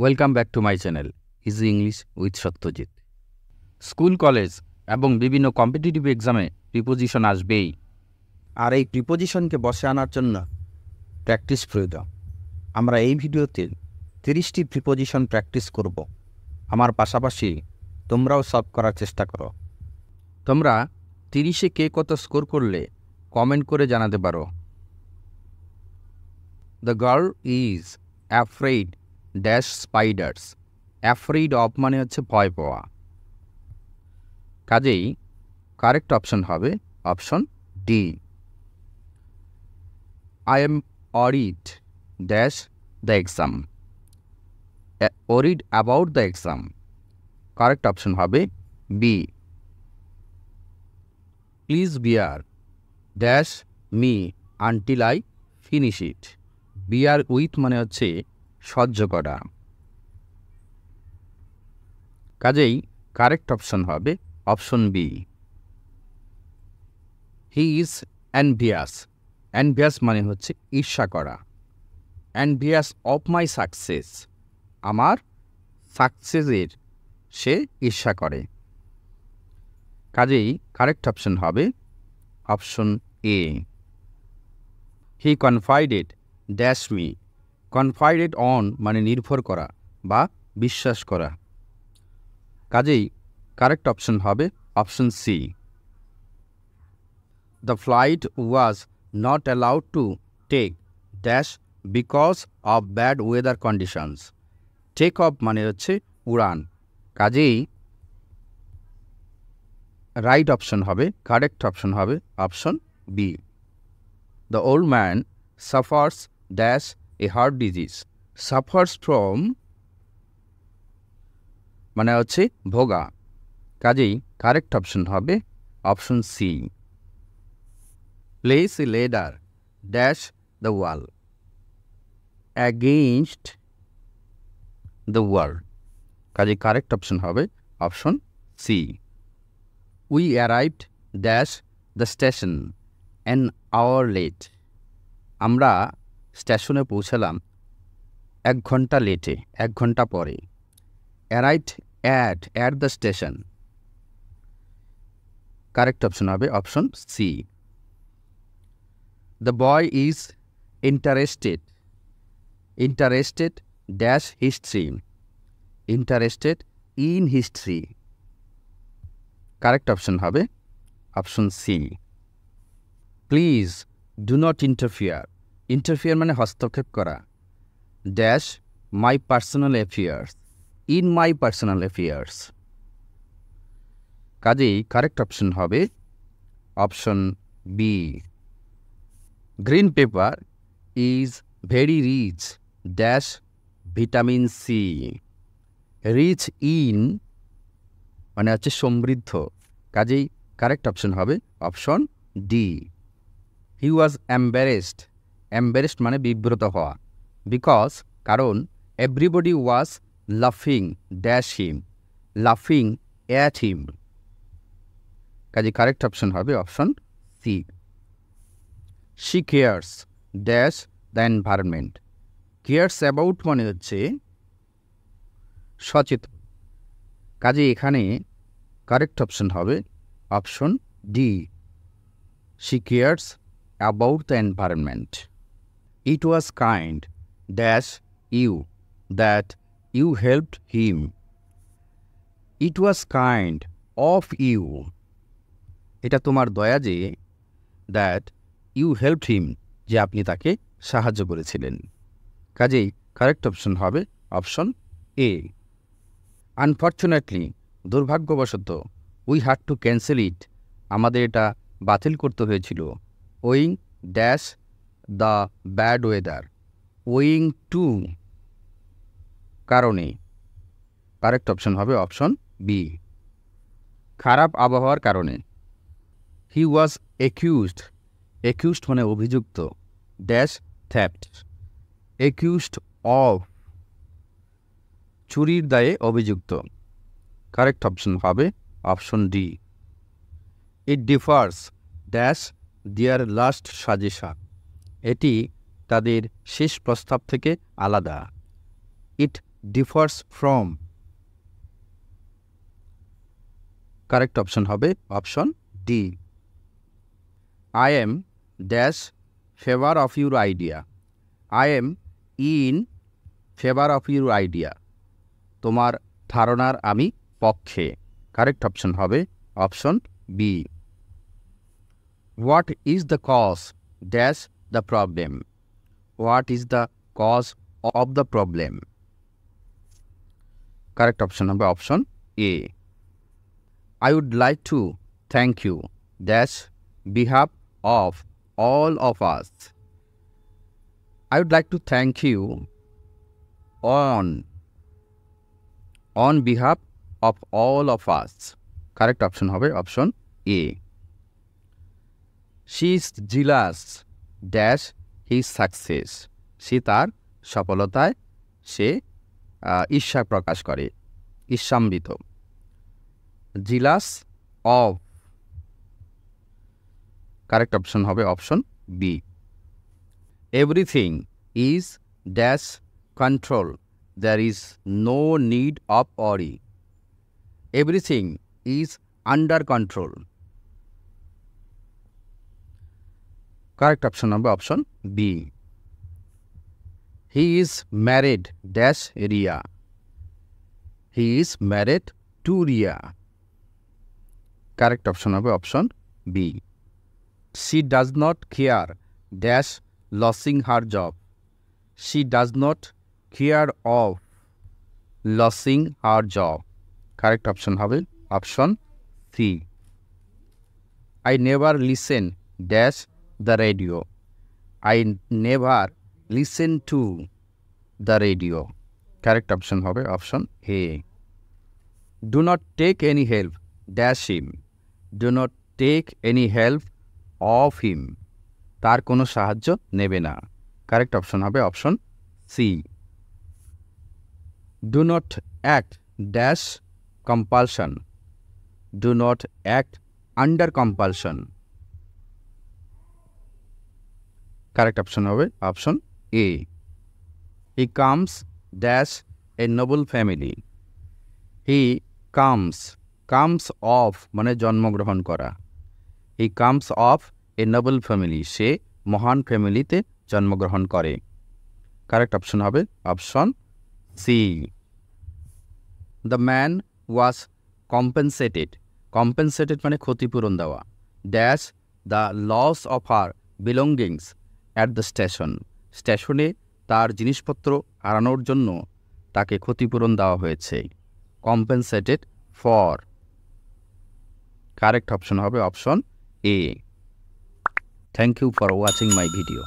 Welcome back to my channel easy English with Satyajit. School college এবং বিভিন্ন competitive এক্সামে preposition আসবেই, আর এই প্রিপোজিশনকে বসে আনার জন্য প্র্যাকটিস প্রয়োজন। আমরা এই ভিডিওতে 30টি প্রিপোজিশন প্র্যাকটিস করব। আমার পাশাপাশি তোমরাও সলভ করার চেষ্টা করো। তোমরা 30-এ কে কত স্কোর করলে কমেন্ট করে জানাতে পারো। The girl is afraid dash spiders. Afraid of মানে হচ্ছে ভয় পাওয়া, কাজেই কারেক্ট অপশন হবে option D. I am worried dash the exam. Worried about the exam, correct option হবে B. Please bear dash me until I finish it. Bear with মানে হচ্ছে সহ্য করা, কাজেই কারেক্ট অপশন হবে option B. He is envious. Envious মানে হচ্ছে ঈর্ষা করা। এনভিয়াস অফ মাই সাকসেস, আমার সাকসেসের সে ঈর্ষা করে, কাজেই কারেক্ট অপশন হবে option A. He confided dash me. Confided on মানে নির্ভর করা বা বিশ্বাস করা, কাজেই কারেক্ট অপশন হবে option C. The flight was not allowed to take dash because of bad weather conditions. Take off মানে হচ্ছে উড়ান, কাজেই রাইট অপশন হবে, কারেক্ট অপশন হবে option B. The old man suffers dash a heart disease. Suffers from মানে হচ্ছে ভোগা, কাজেই কারেক্ট অপশন হবে option C. Place a ladder dash the wall against the wall, কাজেই কারেক্ট অপশন হবে option C. We arrived dash the station an hour late. আমরা স্টেশনে পৌঁছালাম 1 ঘন্টা লেটে, 1 ঘন্টা পরে। Arrived at the station, correct option হবে option C. The boy is interested dash history. Interested in history, correct option হবে option C. Please do not interfere. Interfere মানে হস্তক্ষেপ করা, dash my personal affairs, in my personal affairs, কাজেই correct option হবে option B. Green paper is very rich dash vitamin C. Rich in মানে হচ্ছে সমৃদ্ধ, কাজেই কারেক্ট অপশন হবে option D. He was embarrassed মানে বিব্রত হওয়া, বিকজ কারণ এভরিবডি ওয়াজ লাফিং ড্যাশ হিম, লাফিং অ্যাট হিম, কাজে কারেক্ট অপশন হবে option C. She cares dash the environment. Cares about মানে হচ্ছে সচেতন, কাজে এখানে কারেক্ট অপশন হবে option D. She cares about the environment. It was kind dash you that you helped him. It was kind of you, এটা তোমার দয়া যে, দ্যাট ইউ হেল্পড হিম যে আপনি তাকে সাহায্য করেছিলেন, কাজেই কারেক্ট অপশন হবে অপশন এ। আনফর্চুনেটলি দুর্ভাগ্যবশত উই হ্যাড টু ক্যান্সেল ইট, আমাদের এটা বাতিল করতে হয়েছিল, owing dash the bad weather. Owing to কারণে, কারেক্ট অপশন হবে অপশন বি। খারাপ আবহাওয়ার কারণে। হি ওয়াজ একিউজড মানে অভিযুক্ত, ড্যাশ থ্যাফট। একিউজড অফ চুরির দায়ে অভিযুক্ত, কারেক্ট অপশন হবে অপশন ডি। ইট ডিফার্স ড্যাশ দেয়ার লাস্ট সাজেশন। এটি তাদের শেষ প্রস্তাব থেকে আলাদা। ইট differs from. Correct option হবে option D. I am dash favor of your idea. I am in favor of your idea. তোমার ধারণার আমি পক্ষে। কারেক্ট অপশন হবে option B. What is the cause dash the problem. What is the cause of the problem. Correct option হবে option A. I would like to thank you dash behalf of all of us. I would like to thank you on behalf of all of us. Correct option হবে option A. She is jealous dash his success. সে তার সফলতায় সে ঈর্ষা প্রকাশ করে, ঈর্ষান্বিত। jealous of. Correct option হবে option B. Everything is dash control. There is no need of worry. Everything is under control. Correct option number option B. He is married dash Ria. He is married to Ria. Correct option number option B. She does not care dash losing her job. She does not care of losing her job. Correct option হবে option C. I never listen dash the radio. I never listen to the radio. Correct option হবে option A. Do not take any help dash him. Do not take any help of him. তার কোনো সাহায্য নেবে না। Correct option হবে option C. Do not act dash compulsion. Do not act under compulsion. Correct option হবে option A. He comes dash a noble family. He comes of মানে জন্মগ্রহণ করা। He comes of a noble family. সে মহান ফ্যামিলিতে জন্মগ্রহণ করে। Correct option হবে option C. The man was compensated মানে ক্ষতিপূরণ দেওয়া dash the loss of her belongings at the স্টেশনে তার জিনিসপত্র হারানোর জন্য তাকে ক্ষতিপূরণ দেওয়া হয়েছে। Compensated for. কারেক্ট অপশন হবে option A. Thank you for watching my video.